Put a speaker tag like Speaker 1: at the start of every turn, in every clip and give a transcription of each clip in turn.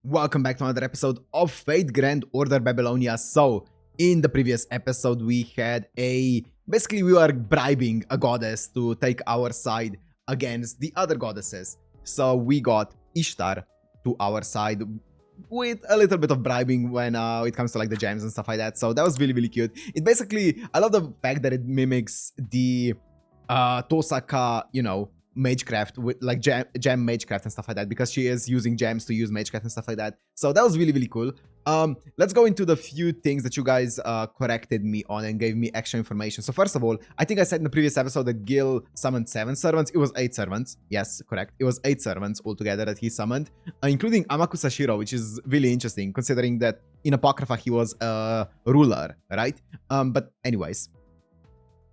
Speaker 1: Welcome back to another episode of Fate Grand Order Babylonia. So, in the previous episode, we had basically we were bribing a goddess to take our side against the other goddesses. So, we got Ishtar to our side with a little bit of bribing when it comes to like the gems and stuff like that. So, that was really cute. It basically, I love the fact that it mimics the Tosaka, magecraft with like gem magecraft and stuff like that, because she is using gems to use magecraft and stuff like that. So that was really cool. Let's go into the few things that you guys corrected me on and gave me extra information. So first of all, I think I said in the previous episode that Gil summoned 7 servants. It was 8 servants. Yes, correct. It was 8 servants altogether that he summoned, including Amakusashiro, which is really interesting considering that in Apocrypha he was a ruler, right? But anyways,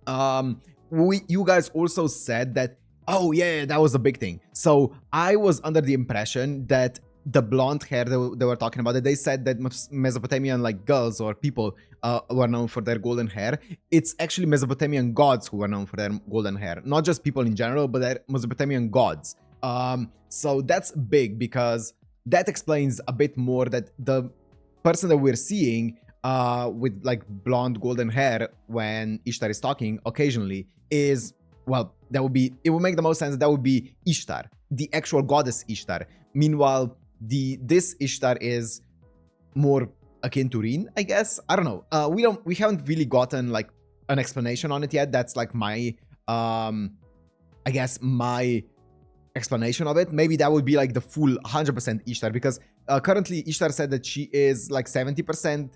Speaker 1: you guys also said that, oh yeah, that was a big thing. So I was under the impression that the blonde hair they were talking about, that they said that Mesopotamian like girls or people were known for their golden hair. It's actually Mesopotamian gods who were known for their golden hair, not just people in general, but they're Mesopotamian gods. So that's big, because that explains a bit more that the person that we're seeing with like blonde golden hair when Ishtar is talking occasionally is, well, it would make the most sense that would be Ishtar, the actual goddess Ishtar. Meanwhile, this Ishtar is more akin to Rin, I guess. I don't know. We haven't really gotten like an explanation on it yet. That's like my I guess my explanation of it. Maybe that would be like the full 100% Ishtar, because currently Ishtar said that she is like 70%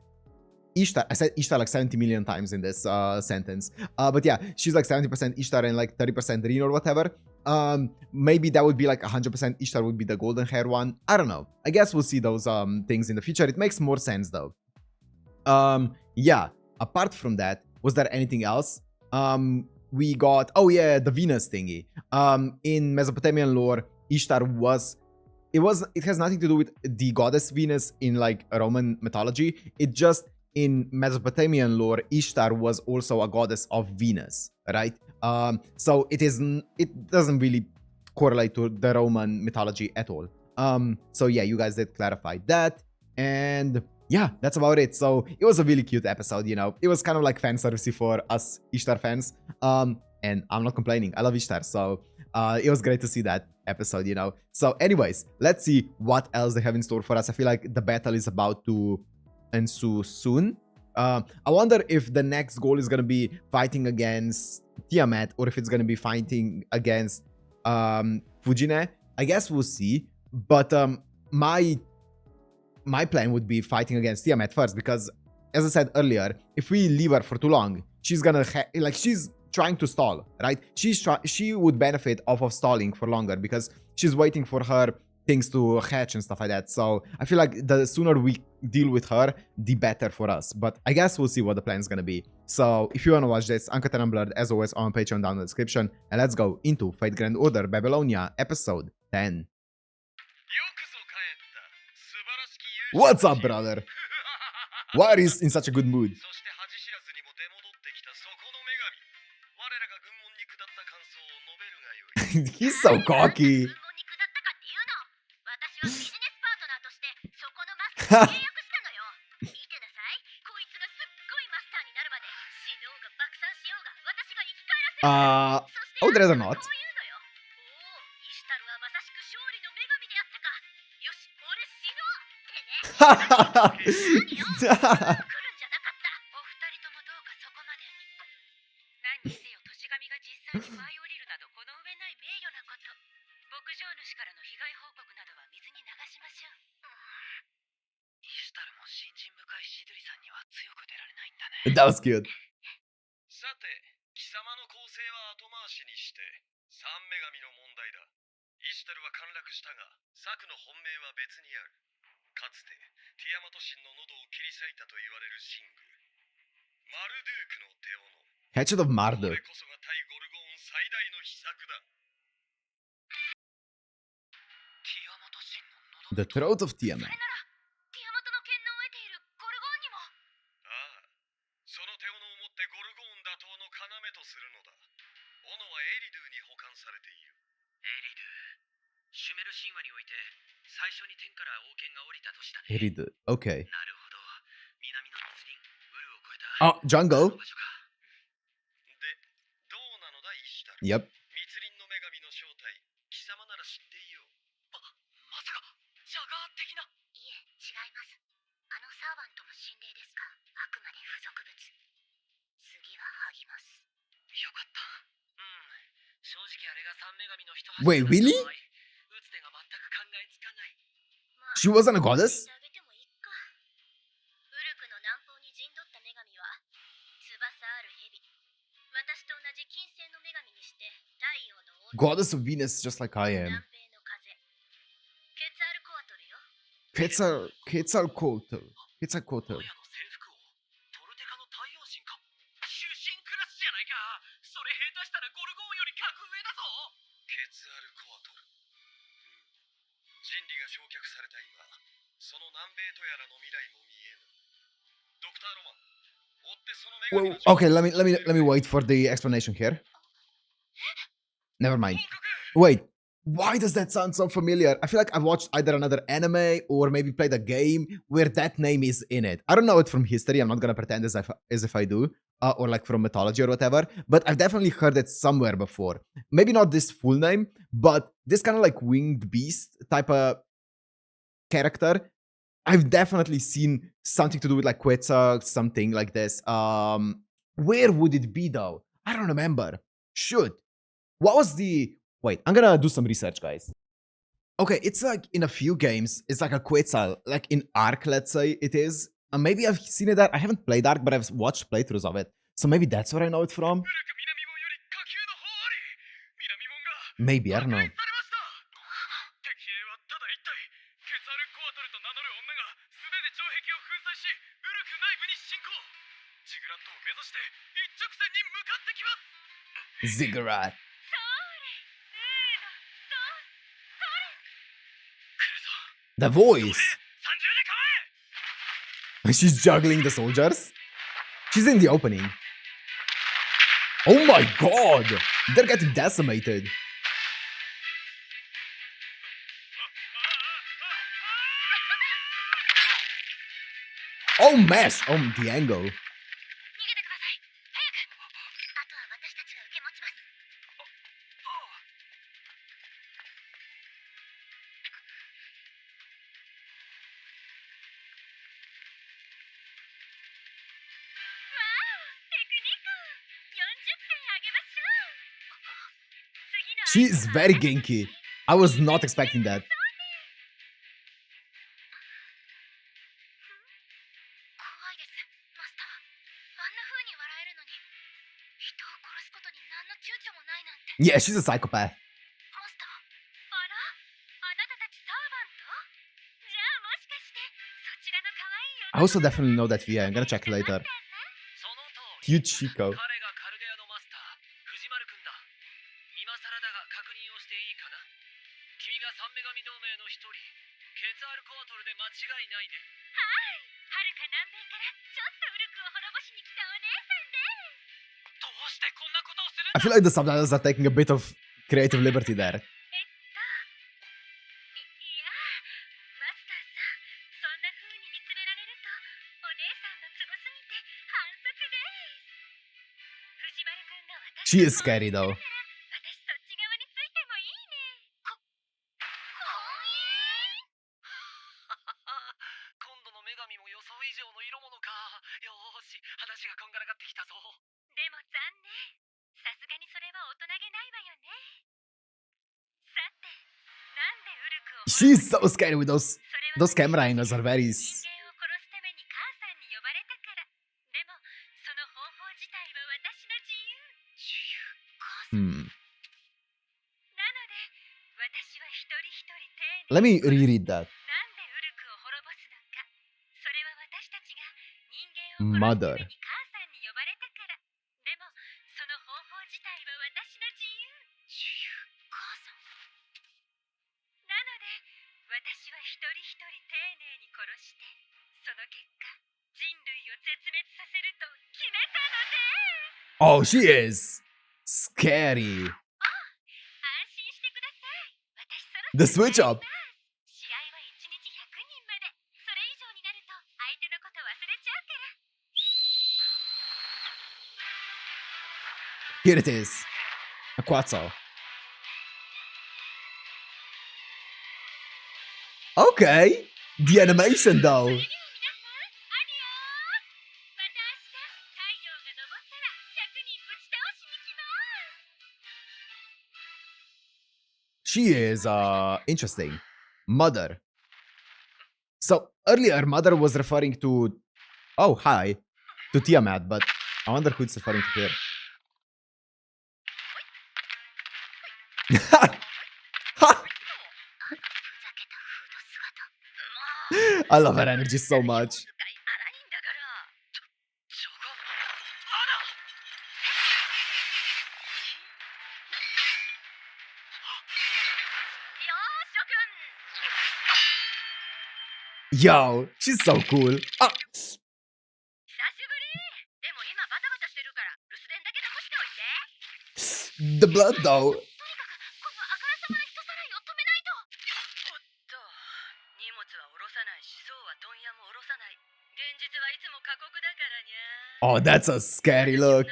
Speaker 1: Ishtar. I said Ishtar like 70 million times in this sentence. But yeah, she's like 70% Ishtar and like 30% Rin or whatever. Maybe that would be like 100% Ishtar would be the golden hair one. I don't know. I guess we'll see those things in the future. It makes more sense though. Yeah, apart from that, was there anything else? We got, oh yeah, the Venus thingy. In Mesopotamian lore, Ishtar it has nothing to do with the goddess Venus in like Roman mythology. It just, in Mesopotamian lore, Ishtar was also a goddess of Venus, right? So it doesn't really correlate to the Roman mythology at all. So yeah, you guys did clarify that, and yeah, that's about it. So it was a really cute episode, It was kind of like fan service for us Ishtar fans, and I'm not complaining. I love Ishtar, so it was great to see that episode, So anyways, let's see what else they have in store for us. I feel like the battle is about to ensue soon. I wonder if the next goal is going to be fighting against Tiamat, or if it's going to be fighting against Fujine. I guess we'll see. But my plan would be fighting against Tiamat first, because as I said earlier, if we leave her for too long, she's gonna she's trying to stall, right? She would benefit off of stalling for longer, because she's waiting for her things to hatch and stuff like that. So I feel like the sooner we deal with her, the better for us. But I guess we'll see what the plan is gonna be. So if you want to watch this, Uncut and Unblurred, as always, on Patreon down in the description. And let's go into Fate Grand Order Babylonia, episode 10. What's up, brother? Why are you in such a good mood? He's so cocky. I would rather not. That was cute. Hatchet of Marduk. The throat of Tiamat. Heridu. Okay. Oh, jungle. Yep. Wait, really? She wasn't a goddess? Goddess of Venus, just like I am. Quetzalcoatl. Quetzalcoatl. Well, okay, let me wait for the explanation here. Never mind. Wait, why does that sound so familiar? I feel like I've watched either another anime or maybe played a game where that name is in it. I don't know it from history. I'm not gonna pretend as if I do, or like from mythology or whatever. But I've definitely heard it somewhere before. Maybe not this full name, but this kind of like winged beast type of character. I've definitely seen something to do with like Quetzal, something like this. Where would it be though? I don't remember. Shoot. What was the... Wait, I'm gonna do some research, guys. Okay, it's like in a few games, it's like a Quetzal, like in Ark, let's say it is. And maybe I've seen it there. I haven't played Ark, but I've watched playthroughs of it. So maybe that's where I know it from. Maybe, I don't know. Ziggurat. The voice. She's juggling the soldiers. She's in the opening. Oh my god! They're getting decimated. Oh mesh! Oh, the angle. She is very ginky. I was not expecting that. Yeah, she's a psychopath. I also definitely know that VA. I'm gonna check it later. Cute Chico. I feel like the subtitles are taking a bit of creative liberty there. She is scary though. She's so scary with those camera angles are very... Let me reread that. Mother. Oh, she is scary. The switch up. Here it is. A Quetzal. Okay. The animation though. She is interesting. Mother. So earlier Mother was referring to hi. To Tiamat, but I wonder who it's referring to here. I love her energy so much. Yo, she's so cool. Ah. The blood though. Oh, that's a scary look.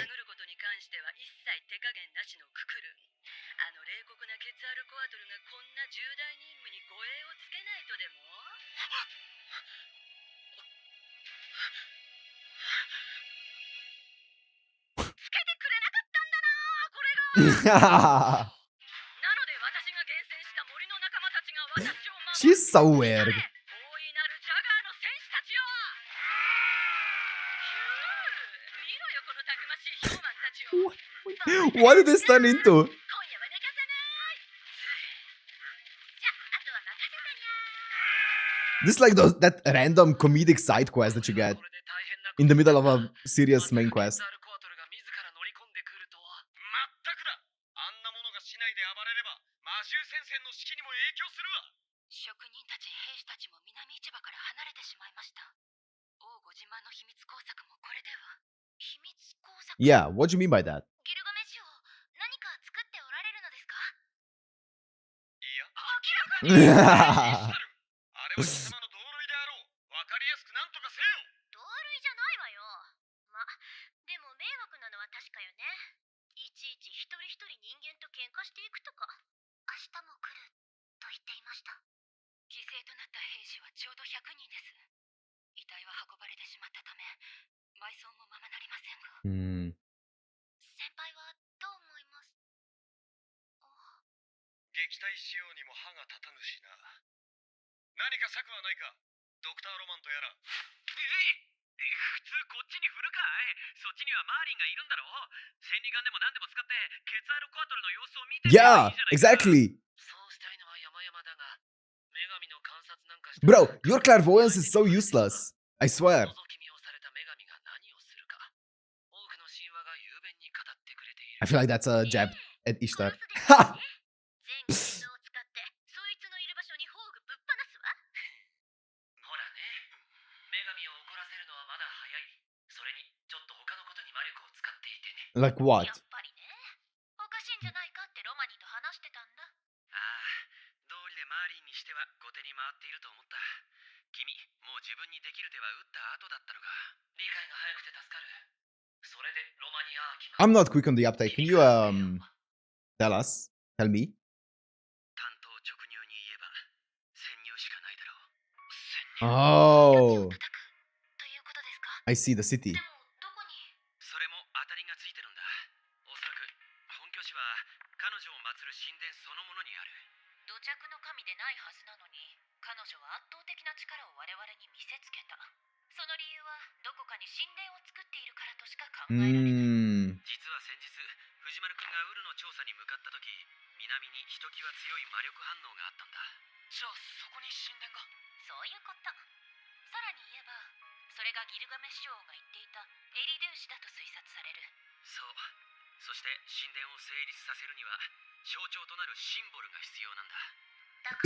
Speaker 1: She's so weird. What did this turn into? This is like that random comedic side quest that you get in the middle of a serious main quest. Yeah, what do you mean by that? Hmm.
Speaker 2: 撃退しようにも歯が立たぬしな。何か策はないか、ドクターロマンとやら。普通こっちに振るかい。そっちにはマーリンがいるんだろう。千里眼でも何でも使ってケツアルコアトルの様子を見てみればいいじゃないか。
Speaker 1: Yeah, exactly.
Speaker 2: そうしたいのは山々だが、女神の観察なんかして。
Speaker 1: Bro, your clairvoyance is so useless. I swear. I feel like that's a jab at Ishtar. Ha! Like what? I'm not quick on the uptake. Can you tell us? Tell me? Oh, I see the city. Hmm.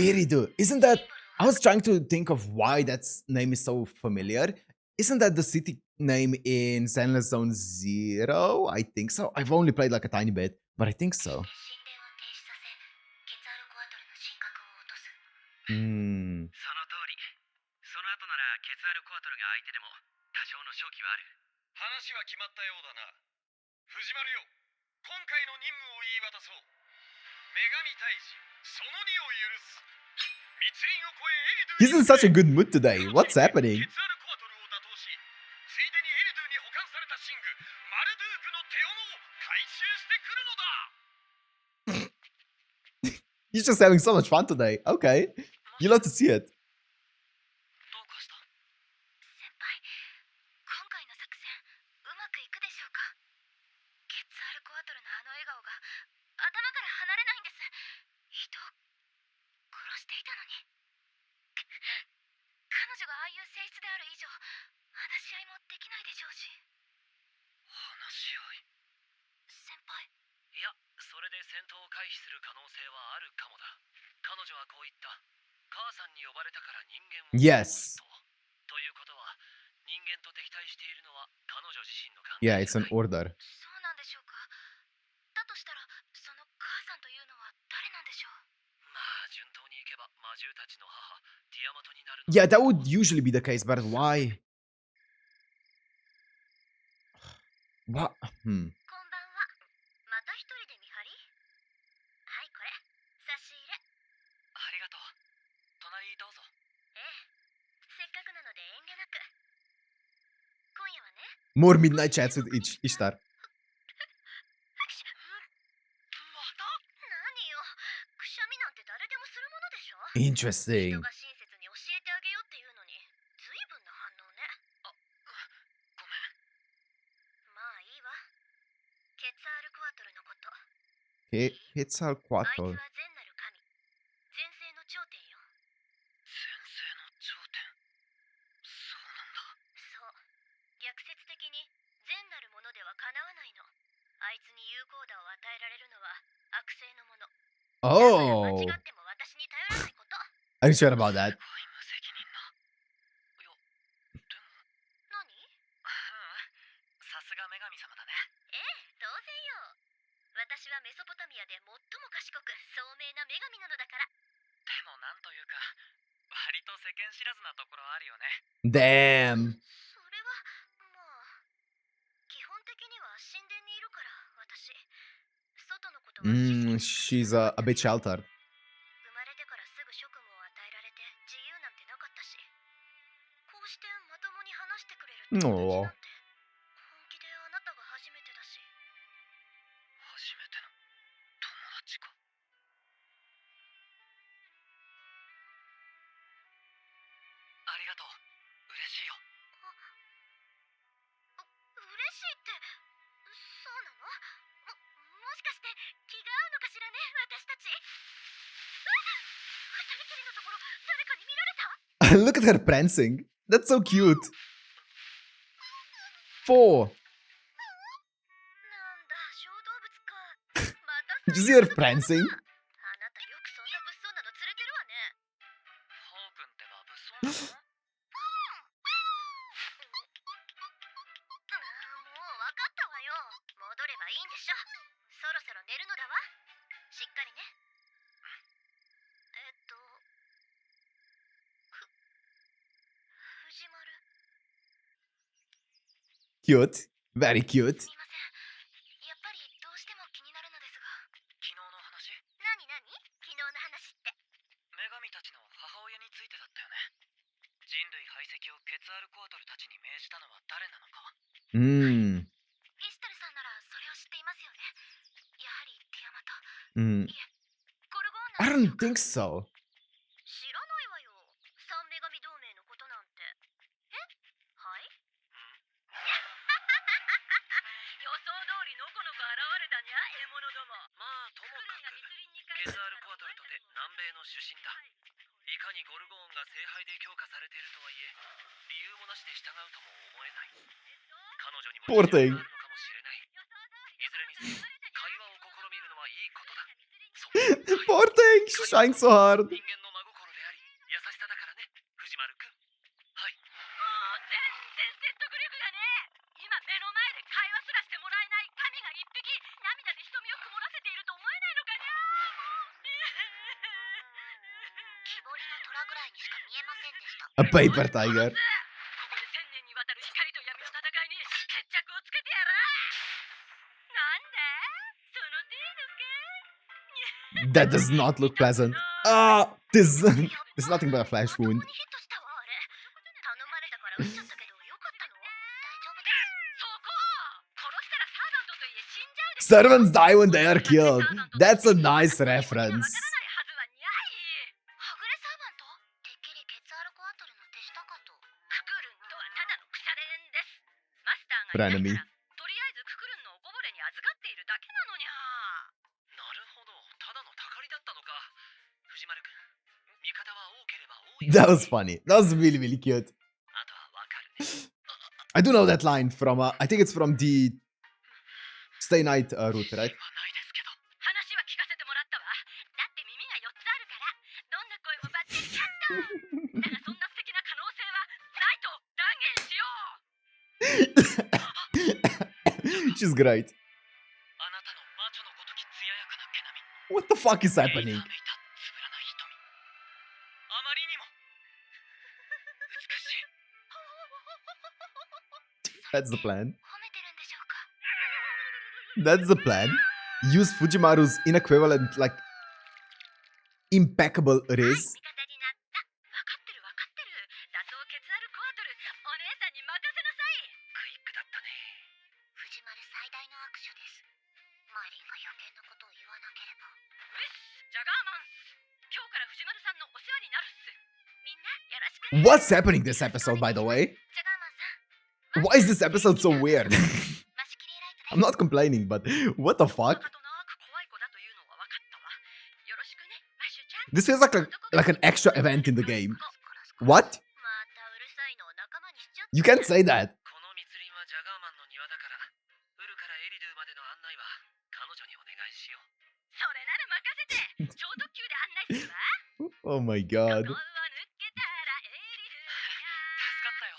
Speaker 1: Iridu, isn't that... I was trying to think of why that name is so familiar. Isn't that the city name in Zenless Zone Zero? I think so. I've only played like a tiny bit, but I think so. Hmm.
Speaker 2: 今回の任務を言い渡そう。女神退治、その2を許す。密林を越えエリドゥ
Speaker 1: He's in such a good mood today. What's happening?
Speaker 2: ケツアルコアトルを打倒し、ついでにエリドゥに保管された寝具マルドゥークの手斧を回収してくるのだ。
Speaker 1: He's just having so much fun today. Okay. You love to see it.
Speaker 2: どうかした？先輩、今回の作戦うまくいくでしょうか？ケツアルコアトルのあの笑顔が頭から離れないんです。人を殺していたのに。彼女がああいう性質である以上、話し合いもできないでしょうし。話し合い？先輩。いや、それで戦闘を回避する可能性はあるかもだ。彼女はこう言った。母さんに呼ばれたから人間を。
Speaker 1: Yes.
Speaker 2: ということは、人間と敵対しているのは彼女自身の考
Speaker 1: Yeah,
Speaker 2: え。
Speaker 1: it's an order.
Speaker 2: そうなんでしょうか。だとしたら、その母さんというのは誰なんでしょう。まあ、順当にいけば魔獣たちの母、ティアマトになるの。
Speaker 1: Yeah, that would usually be the case, but why? What?
Speaker 2: こんばんは。また一人で見張り？はい、これ。差し入れ。ありがとう。隣どうぞ。ええ。せっかくなので遠慮なく。今夜はね。
Speaker 1: More midnight chats with Ishtar.
Speaker 2: また？何よ。くしゃみなんて誰でもするものでしょ。
Speaker 1: Interesting.
Speaker 2: 人が親切に教えてあげようっていうのに、随分な反応ね。あ、ごめん。まあいいわ。ケツアルコアトルのこと。あい
Speaker 1: Quetzalcoatl.
Speaker 2: つは善なる神。前世の頂点よ。前世の頂点。そうなんだ。そう。逆説的に善なるものではかなわないの。あいつに有効打を与えられるのは悪性のもの。
Speaker 1: Oh.
Speaker 2: 間違っても私に頼らないこと。
Speaker 1: Are you sure about that?
Speaker 2: すごい無責任な。いや、でも。何？さすが女神様だね。ええ、当然よ。私はメソポタミアで最も賢く聡明な女神なのだから。でもなんというか、割と世間知らずなところあるよね。
Speaker 1: Damn.
Speaker 2: それは、まあ、基本的には神殿にいるから、私。外のことは
Speaker 1: She's a bit sheltered.
Speaker 2: 生まれてからすぐ職務を与えられて自由なんてなかったし、こうしてまともに話してくれる友達なんて、本気であなたが初めてだし。初めての友達か。ありがとう。嬉しいよ。嬉しいって、そうなの？もしかして気が合うのかしらね、私たち。二人きりのところ、誰かに見られた？
Speaker 1: Look at her prancing. That's so cute. 4.
Speaker 2: なんだ、小動物か。また
Speaker 1: Did you see her prancing?
Speaker 2: あなたよくそんな物騒なの連れてるわね。ホー君ってば物騒なの？もう分かったわよ。戻ればいいんでしょ。そろそろ寝るのだわ。しっかりね。藤丸。
Speaker 1: Cute. Very cute.
Speaker 2: すみません。やっぱりどうしても気になるのですが。昨日の話？何？昨日の話って。女神たちの母親についてだったよね。人類排斥をケツアルコアトルたちに命じたのは誰なのか。イシタルさんならそれを知っていますよね。やはりティアマト。いえ、ゴルゴーナ。
Speaker 1: I don't think so.
Speaker 2: 知らないわよ。三女神同盟のことなんて。え？はい？予想通りのこのこ現れたにゃ、獲物ども。まあ、ともかくケツアルコアトルとて南米の出身だ。いかにゴルゴーンが聖杯で強化されているとはいえ、理由もなしで従うとも思えない。彼女にも
Speaker 1: Poor
Speaker 2: 理由
Speaker 1: thing.
Speaker 2: があるのかもしれない。いずれにせよ、会話を試みるのはいいことだ。そう。
Speaker 1: Poor thing. She's trying so hard.
Speaker 2: 人間の真心であり、優しさだからね、藤丸くん。はい。もう全然説得力がねえ。今目の前で会話すらしてもらえない神が一匹、涙で瞳を曇らせていると思えないのかにゃ。木彫りの虎ぐらいにしか見えませんでした。
Speaker 1: A paper tiger.
Speaker 2: ここで1000年にわたる光と闇の戦いに決着をつけてやら。なんで？
Speaker 1: That does not look pleasant. Ah, this is nothing but a flesh wound.
Speaker 2: ヒットしたわあれ。頼まれたから打っちゃったけどよかったの？大丈夫です。そこ殺したらサーバントといえ死んじゃうでしょ。
Speaker 1: Servants die when they are killed. That's a nice reference.
Speaker 2: はずはにゃい。はぐれサーバント？てっきりケツアルコアトルの手下かと。ククルンとはただの腐れ縁です。マスターがいないから、とりあえずククルンのおこぼれに預かっているだけなのにゃ。なるほど、ただのたかりだったのか。藤丸くん、味方は多ければ多い。
Speaker 1: That was funny. That was really, really cute.
Speaker 2: あとはわかるね。
Speaker 1: I do know that line from, I think it's from the Stay Night route, right?
Speaker 2: はないですけど。話は聞かせてもらったわ。だって耳が4つあるから、どんな声もバッチリキャッター。だがそんな素敵な可能性はないと断言しよう。
Speaker 1: She's great.
Speaker 2: あなたの魔女のごとき艶やかな毛並み。
Speaker 1: What the fuck is happening?
Speaker 2: つぶらな瞳。あまりにも美しい。
Speaker 1: That's the plan.
Speaker 2: 褒めてるんでしょうか。
Speaker 1: That's the plan. Use Fujimaru's inequivalent, like, impeccable riz.
Speaker 2: 味方になった。わかってるわかってる。打倒ケツアルコアトル、お姉さんに任せなさい。クイックだったね。藤丸最大の握手です。マーリンが余計なことを言わなければ。うっす、ジャガーマンス。今日から藤丸さんのお世話になるっす。みんなよろしくね。
Speaker 1: What's happening this episode, by the way?
Speaker 2: ジャガーマンさん。
Speaker 1: Why is this episode so weird?
Speaker 2: マシキリエライト
Speaker 1: I'm not complaining, but what the fuck?
Speaker 2: となく怖い子だというのは分かったわ。よろしくね、マッシュちゃん。
Speaker 1: This feels like an extra event in the game. What?
Speaker 2: またうるさいのを仲間にしちゃった。
Speaker 1: You can't say that.
Speaker 2: この密林はジャガーマンの庭だから、ウルからエリドゥまでの案内は彼女にお願いしよう。それなら任せて。超特急で案内するわ。
Speaker 1: Oh my god.
Speaker 2: ここを抜けたらエリドゥや。助かったよ。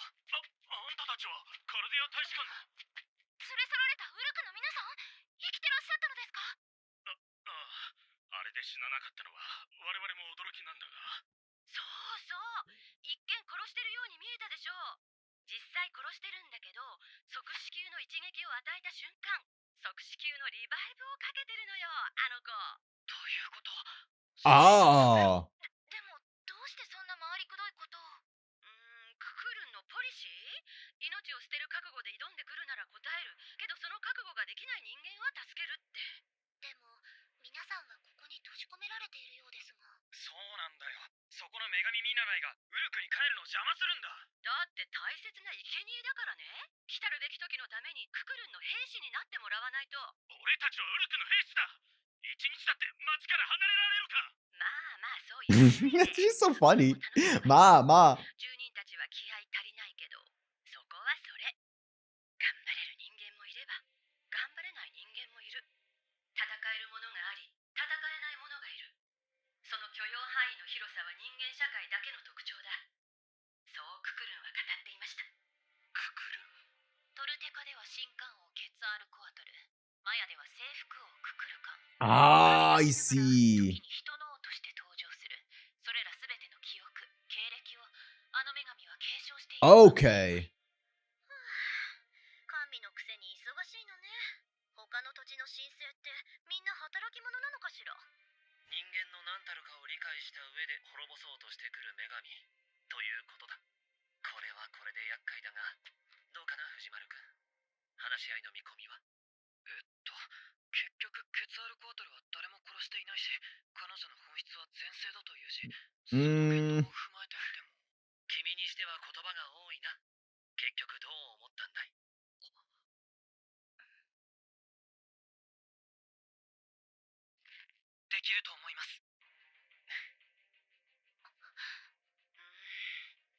Speaker 2: あんたたちはカルディア大使館の。連れ去られたウルクの皆さん、生きてらっしゃったのですか？あれで死ななかったのは我々も驚きなんだが。そうそう。一見殺してるように見えたでしょう。実際殺してるんだけど、即死球の一撃を与えた瞬間、即死球のリバイブをかけてるのよ、あの子。ということは。
Speaker 1: Ah.
Speaker 2: でもどうしてそんな回りくどいことを。ククルンのポリシー？命を捨てる覚悟で挑んでくるなら答えるけど、その覚悟ができない人間は助けるって。でも皆さんはここに閉じ込められているようですが。そうなんだよ。そこの女神見習いがウルクに帰るのを邪魔するんだ。だって大切な生贄だからね。来たるべき時のためにククルンの兵士になってもらわないと。俺たちはウルクの兵士だ。一日だって町から離れられるか。まあまあそういう。
Speaker 1: She's so funny. Ma.
Speaker 2: 住人たちは気合い足りないけど、そこはそれ。頑張れる人間もいれば、頑張れない人間もいる。戦えるものがあり、戦えないものがいる。その許容範囲の広さは人間社会だけの特徴だ。そうククルンは語っていました。ククルン。トルテカでは神官王ケツアルコアトル、マヤでは征服王ククルカン。
Speaker 1: Ah, I
Speaker 2: 時
Speaker 1: see.
Speaker 2: に人の王として登場する。それらすべての記憶、経歴をあの女神は継承している。
Speaker 1: Okay.
Speaker 2: 神のくせに忙しいのね。他の土地の神聖ってみんな働き者なのかしら。人間の何たるかを理解した上で滅ぼそうとしてくる女神ということだ。これはこれで厄介だが、どうかな藤丸くん。話し合いの見込みは。結局ケツアルコアトルは誰も殺していないし、彼女の本質は前世だというし、その言動を踏まえてみても、君にしては言葉が多いな。結局どう思ったんだい？できると思います。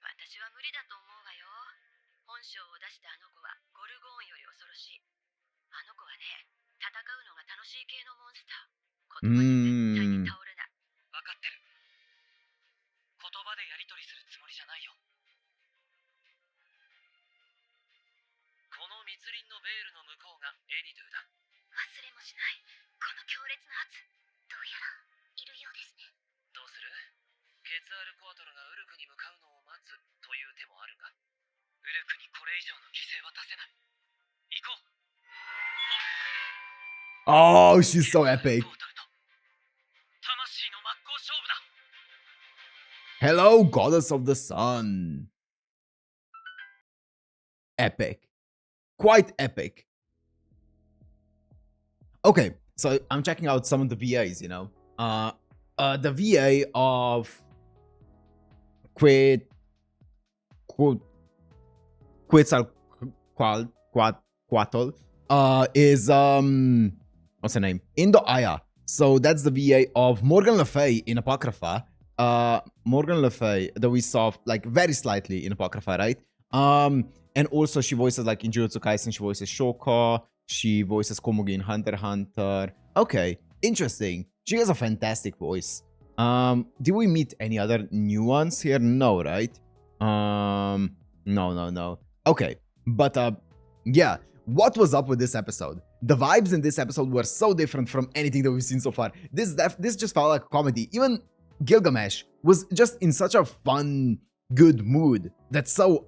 Speaker 2: 私は無理だと思うわよ。本性を出したあの子はゴルゴーンより恐ろしい。あの子はね、戦うのが楽しい系のモンスター。言葉で絶対に倒れない。分かってる。言葉でやり取りするつもりじゃないよ。この密林のベールの向こうがエリドゥだ。忘れもしない。この強烈な圧。どうやらいるようですね。どうする？ケツアルコアトルがウルクに向かうのを待つという手もあるが、ウルクにこれ以上の犠牲は出せない。行こう。
Speaker 1: Oh, she's so epic. Hello, goddess of the sun. Epic. Quite epic. Okay, so I'm checking out some of the VAs, you know. The VA of Quetzalcoatl is what's her name? Indo Aya. So that's the VA of Morgan Le Fay in Apocrypha. Morgan Le Fay that we saw like very slightly in Apocrypha, right? And also she voices like in Jujutsu Kaisen, she voices Shoko, she voices Komugi in Hunter x Hunter. Okay, interesting. She has a fantastic voice. Did we meet any other new ones here? No, right? No. Okay, but yeah, what was up with this episode? The vibes in this episode were so different from anything that we've seen so far. This just felt like a comedy. Even Gilgamesh was just in such a fun, good mood. That's so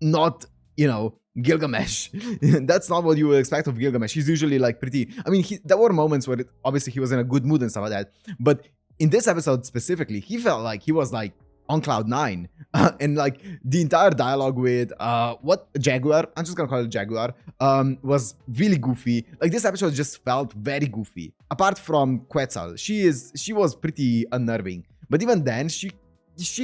Speaker 1: not, you know, Gilgamesh. That's not what you would expect of Gilgamesh. He's usually like pretty... I mean, there were moments where obviously he was in a good mood and stuff like that. But in this episode specifically, he felt like he was like on cloud 9. And like the entire dialogue with Jaguar, I'm just gonna call it Jaguar, was really goofy. Like this episode just felt very goofy. Apart from Quetzal, she was pretty unnerving. But even then, she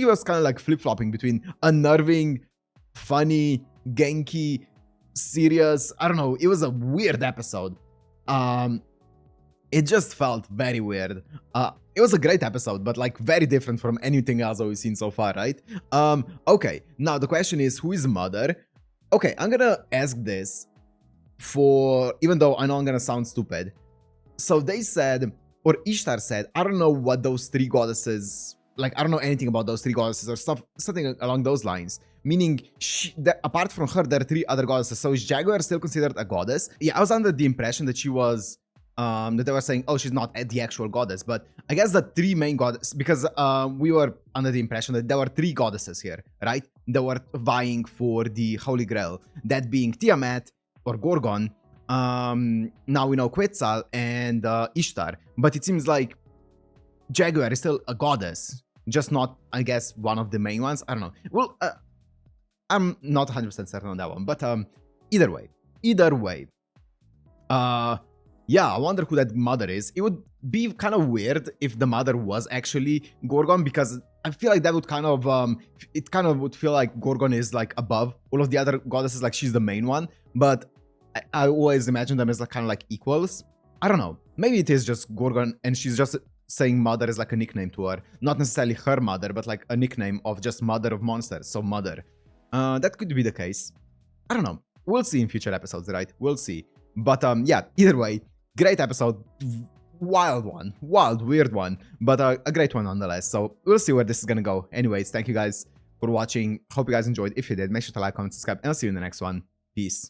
Speaker 1: was kind of like flip-flopping between unnerving, funny, Genki, serious. I don't know. It was a weird episode. It just felt very weird. It was a great episode, but like very different from anything else that we've seen so far, right? Okay, now the question is, who is Mother? Okay, I'm gonna ask this even though I know I'm gonna sound stupid. So they said, or Ishtar said, I don't know what those three goddesses, like I don't know anything about those three goddesses or something along those lines. Meaning, apart from her, there are three other goddesses. So is Jaguar still considered a goddess? Yeah, I was under the impression that she was... that they were saying, oh, she's not the actual goddess. But I guess the three main goddesses... Because we were under the impression that there were three goddesses here, right? That were vying for the Holy Grail. That being Tiamat, or Gorgon. Now we know Quetzal and Ishtar. But it seems like Jaguar is still a goddess. Just not, I guess, one of the main ones. I don't know. Well... I'm not 100% certain on that one, but either way, yeah, I wonder who that mother is. It would be kind of weird if the mother was actually Gorgon, because I feel like that would kind of it kind of would feel like Gorgon is like above all of the other goddesses, like she's the main one. But I always imagine them as like kind of like equals. I don't know. Maybe it is just Gorgon, and she's just saying mother is like a nickname to her, not necessarily her mother, but like a nickname of just mother of monsters. So mother. That could be the case. I don't know. We'll see in future episodes, right? We'll see. But yeah, either way, great episode. Wild one. Wild, weird one. But a great one nonetheless. So we'll see where this is gonna go. Anyways, thank you guys for watching. Hope you guys enjoyed. If you did, make sure to like, comment, subscribe, and I'll see you in the next one. Peace.